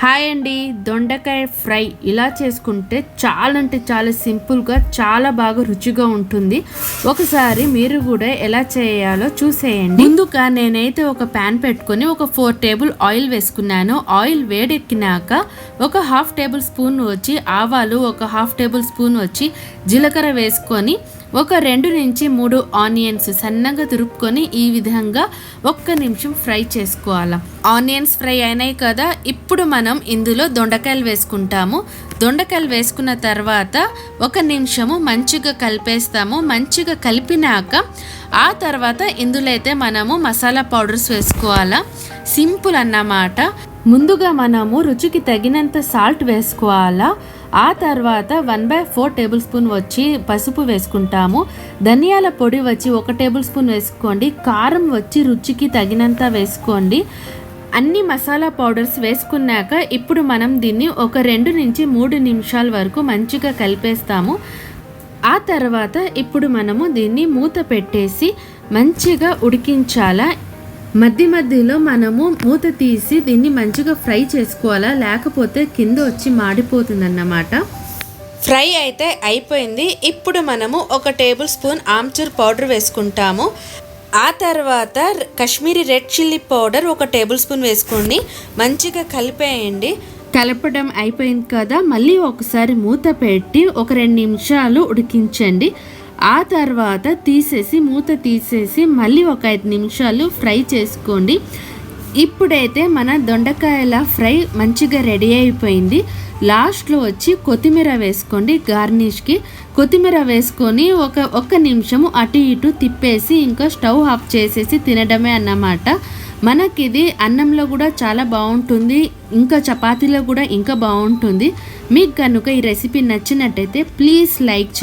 Hi అండి, దొండకాయ fry ఇలా చేసుకుంటే చాలా అంటే చాలా సింపుల్గా చాలా బాగా రుచిగా ఉంటుంది. ఒకసారి మీరు కూడా ఎలా చేయాలో చూసేయండి. ముందుగా నేనైతే ఒక ప్యాన్ పెట్టుకొని ఒక 4 టేబుల్ ఆయిల్ వేసుకున్నాను. ఆయిల్ వేడెక్కినాక ఒక 1/2 టేబుల్ స్పూన్ వచ్చి ఆవాలు, ఒక 1/2 టేబుల్ స్పూన్ వచ్చి జీలకర్ర వేసుకొని ఒక 2 నుంచి 3 ఆనియన్స్ సన్నగా తురుపుకొని ఈ విధంగా 1 నిమిషం ఫ్రై చేసుకోవాలి. ఆనియన్స్ ఫ్రై అయినాయి కదా, ఇప్పుడు మనం ఇందులో దొండకాయలు వేసుకుంటాము. దొండకాయలు వేసుకున్న తర్వాత 1 నిమిషము మంచిగా కలిపేస్తాము. మంచిగా కలిపినాక ఆ తర్వాత ఇందులో అయితే మనము మసాలా పౌడర్స్ వేసుకోవాలా. సింపుల్ అన్నమాట. ముందుగా మనము రుచికి తగినంత సాల్ట్ వేసుకోవాలా. ఆ తర్వాత 1/4 టేబుల్ స్పూన్ వచ్చి పసుపు వేసుకుంటాము. ధనియాల పొడి వచ్చి 1 టేబుల్ స్పూన్ వేసుకోండి. కారం వచ్చి రుచికి తగినంత వేసుకోండి. అన్ని మసాలా పౌడర్స్ వేసుకున్నాక ఇప్పుడు మనం దీన్ని ఒక 2 నుంచి 3 నిమిషాల వరకు మంచిగా కలిపేస్తాము. ఆ తర్వాత ఇప్పుడు మనము దీన్ని మూత పెట్టేసి మంచిగా ఉడికించాలా. మధ్య మధ్యలో మనము మూత తీసి దీన్ని మంచిగా ఫ్రై చేసుకోవాలా, లేకపోతే కింద వచ్చి మాడిపోతుందన్నమాట. ఫ్రై అయితే అయిపోయింది. ఇప్పుడు మనము 1 టేబుల్ స్పూన్ ఆమ్చూర్ పౌడర్ వేసుకుంటాము. ఆ తర్వాత Kashmiri red chilli powder 1 table spoon వేసుకోండి. మంచిగా కలిపేయండి. కలపడం అయిపోయింది కదా, మళ్ళీ ఒకసారి మూత పెట్టి ఒక 2 నిమిషాలు ఉడికించండి. ఆ తర్వాత మూత తీసేసి మళ్ళీ ఒక 5 నిమిషాలు ఫ్రై చేసుకోండి. ఇప్పుడైతే మన దొండకాయల ఫ్రై మంచిగా రెడీ అయిపోయింది. లాస్ట్లో వచ్చి కొత్తిమీర వేసుకోండి. గార్నిష్కి కొత్తిమీర వేసుకొని ఒక నిమిషము అటు ఇటు తిప్పేసి ఇంకా స్టవ్ ఆఫ్ చేసేసి తినడమే అన్నమాట. మనకిది అన్నంలో కూడా చాలా బాగుంటుంది, ఇంకా చపాతీలో కూడా ఇంకా బాగుంటుంది. మీకు కనుక ఈ రెసిపీ నచ్చినట్టయితే ప్లీజ్ లైక్